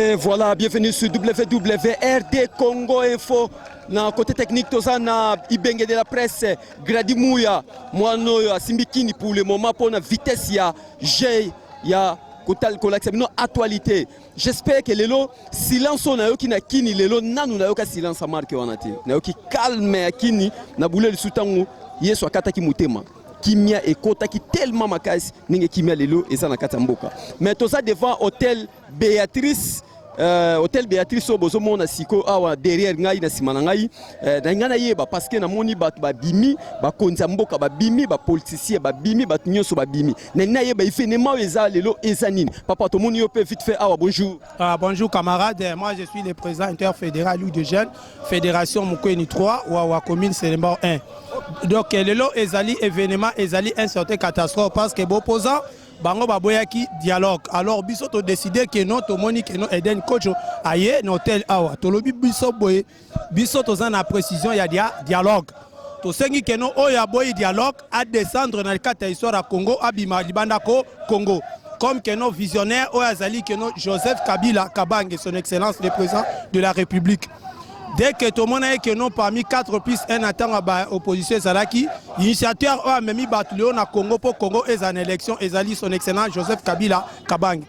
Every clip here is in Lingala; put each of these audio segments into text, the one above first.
Et voilà, bienvenue sur WWRD Congo Info. Na côté technique, tozana Ibenge de la presse, Gradimouya, Moanoyo, Simbikini pour le moment pour la vitesse, il y a G, il y a actualité. J'espère que le silence on a eu qui n'a kini le nanu na yoka silence marque on a ti. Na yoki calme akini na boule le soutango yeso akata ki mutema. Kimia et kota qui tellement makasi ninge kimia lelo et ça na katamboka. Mais tout ça devant hôtel Béatrice. Hôtel Béatrice Obozo mona siko awa derrière ngai na simana ngai na ngana yeba parce que na moni ba bimi ba konza mboka ba bimi ba politicien ba bimi ba nyonso ba bimi na yeba ifenema eza lelo ezanine papa to moni yo peut vite fait awa bonjour. Bonjour camarades, moi je suis le président interfédéral de jeunes fédération Mukweni 3 wa commune Selemba 1. Donc lelo ezali événement ezali un certain catastrophe parce que opposant bango baboyaki dialogue. Alors biso to décider que non to moni que non Eden coach aye no hôtel awa. To lobi biso boye biso to na précision ya dialogue. To sengi que non oya boy dialogue à descendre dans le cadre histoire à Congo abima libanda ko Congo. Comme que non visionnaire oyazali que non Joseph Kabila Kabange son excellence le président de la République. Dès que tout le monde a que non parmi 4 pistes, un attend à l'opposition Zalaki, l'initiateur a même mis Batulio na Congo pour Congo et en élection ezali son excellent Joseph Kabila Kabang.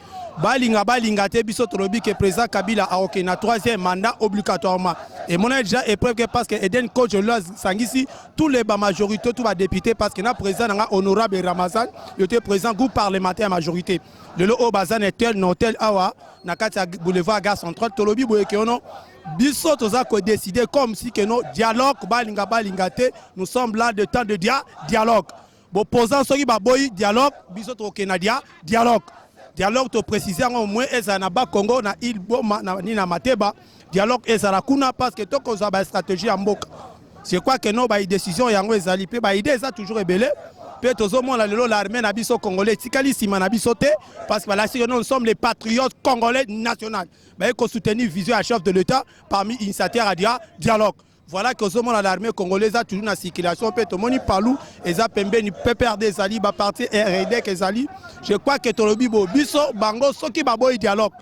Balinga te biso trobi que président Kabila a ok na 3e mandat obligatoirement. Et mon déjà épreuve que parce que Eden coach le sangisi tous les majorités tous les députés parce que na président nga honorable Ramazan, il était président groupe parlementaire majorité. Le lo Bazan était hôtel awa na kati boulevard gare centrale tolobi boye que ono biso toza ko décider comme si que no dialogue balinga te nous sommes là de temps de dialogue. Bo posant soki ba boy dialogue biso to Kenadia dialogue to préciser au moins ezana ba Congo na il boma na ni na mateba dialogue ezala kuna parce que to ko za ba stratégie en mboka. C'est quoi que no ba décision yango ezali pe ba idée ça toujours rebelle. Peut tozo mona lelo l'armée na biso congolais tikali sima na biso te parce que là si nous sommes les patriotes congolais national. Ba ko soutenir vision à chef de l'état parmi initiateurs à dialogue. Voilà que l'armée congolaise a toujours une circulation. Moni Palou, et ça pembe ni PPRD Zali, ba parti RD que Zali. Je crois que Tolobi biso bango soki baboy dialogue.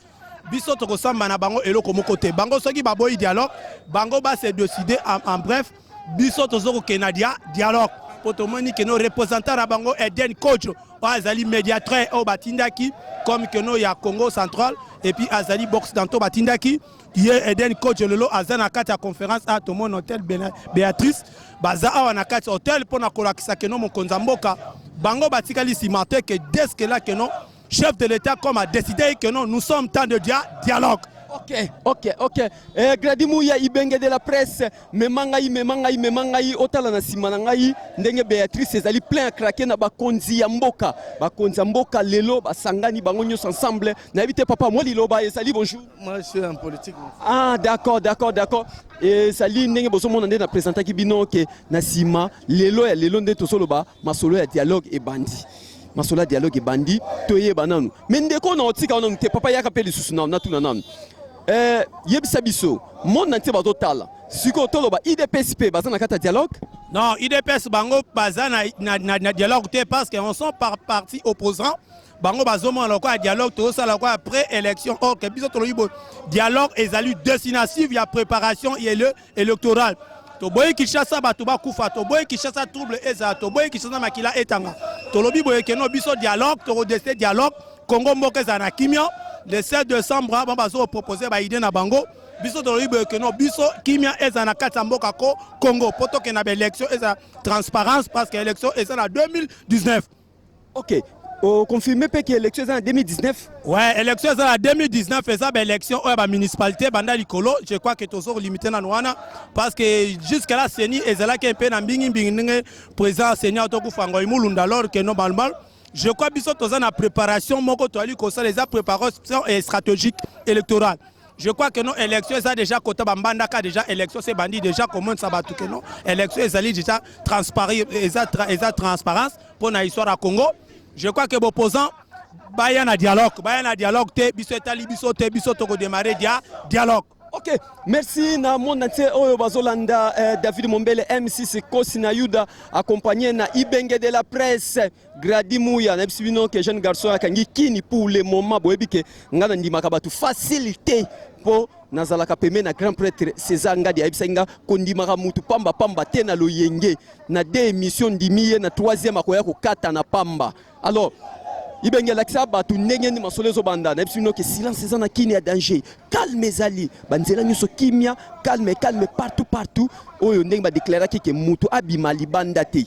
Biso to kosamba na bango elo komo côté. Bango soki baboy dialogue, bango ba se décider en bref, biso to zoko Kenadia dialogue. Potomoni que nos représentants à bango Eden coach, Azali médiateur au Batindaki comme que no ya Congo central et puis Azali box dans to Batindaki. Hier Eden coach lelo azana kati ya conférence à tout mon hôtel Béatrice baza awana kati hôtel pour na kolakisa que no mokonza mboka bango batikali simate que dès que là que non chef de l'état comme a décidé que non nous sommes temps de dialogue. Ok. Gradimouya Ibenge de la presse, memangai, otala na simana ngai, ndenge Béatrice ezali plein à craquer na bakonzi ya mboka. Bakonzi mboka lelo basangani bango nyos ensemble. Na éviter papa moi liloba ezali bonjour. Moi je suis en politique. Ah d'accord. Et sali ndenge boso mona ndena présenter ki bino ke na sima lelo nde tosoloba masolo ya dialogue et bandi. Masolo ya dialogue et bandi toye bananu. Mendeko na otika ona te papa yaka pe lisusu na tuna nanu. Yebisa biso monde entier bazotala siko toloba IDPS pe bazana kata dialogue. Non, IDPS bango bazana na dialogue te parce que on sont par parti opposant bango bazoma loko a dialogue to ça loko après élection or que biso toloyibo dialogue ezali destination via préparation électorale. To boye Kinshasa bato ba kufa to boye Kinshasa trouble eza to boye Kinshasa makila etanga to lobi boye keno biso dialogue to redesser dialogue Congo mboka za na kimia le 7 décembre ba bazo proposer ba idée na bango biso to lobi boye keno biso kimia eza na kata mboka ko Congo poto ke na élection eza transparence parce que élection eza na 2019. OK. Confirmé que l'élection est en 2019. Ouais, l'élection est en 2019 et ça l'élection la municipalité banda likolo, je crois que toujours limité na Nouana parce que jusqu'à là Seni ezala qui un peu na mbingi président Seni autoku fango imulunda alors que normal. Je crois biso toza na préparation moko to ali ko ça les préparation stratégique électorale. Je crois que nos élections ça déjà côté bambanda ka déjà élection c'est bandi déjà comment ça va tout que non élection ezali déjà transparent transparence pour na histoire à Congo. Je crois que l'opposant baya na dialogue te biso etali biso te biso to ko démarrer dialogue. Ok, merci na monde entier oyo bazolanda David Mombele M6 Kosi na Yuda accompagné na Ibenge de la presse Gradi Mouya na bisibino que jeune garçon akangi kini pour le moment boyebi ke ngana ndimaka batu facilité po nazalaka peme na grand prêtre César Ngadi abisenga kondimaka mutu pamba pamba te na loyenge na deux émissions ndimiye na troisième akoya ko kata na pamba. Alors Ibenge lakisa batu ndenge ni masolezo banda na bisino ke silence ezana kini ya danger. Calme ezali banzela nyuso kimia calme partout oyo ndenge ba déclarer ke mutu abima libanda te.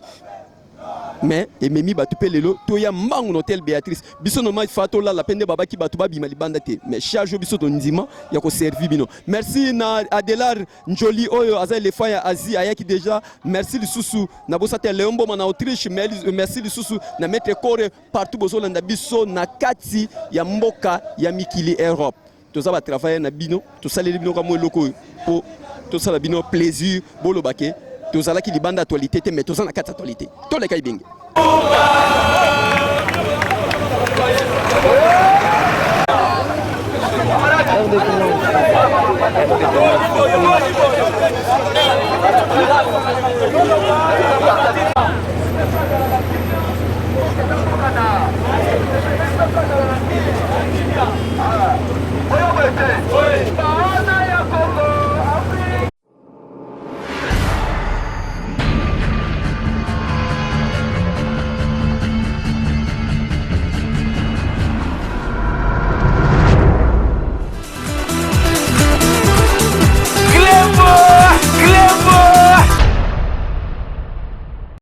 Mais ememi batu pe lelo to ya mbangu no hotel Béatrice biso no mai fato la pende baba ki batu babima libanda te mais charge biso to ndima ya ko servir bino. Merci na Adelar Njoli oyo aza le fa ya Asie ayaki déjà merci lisusu na bosate Leombo na Autriche merci lisusu na mettre corps partout bozolanda biso na kati ya mboka ya mikili Europe. Toza ba travailler na bino to saleli bino comme loko po to sala bino plaisir bolo bake tozala ki libanda actualité te mais tozana kati actualité to le Ibenge.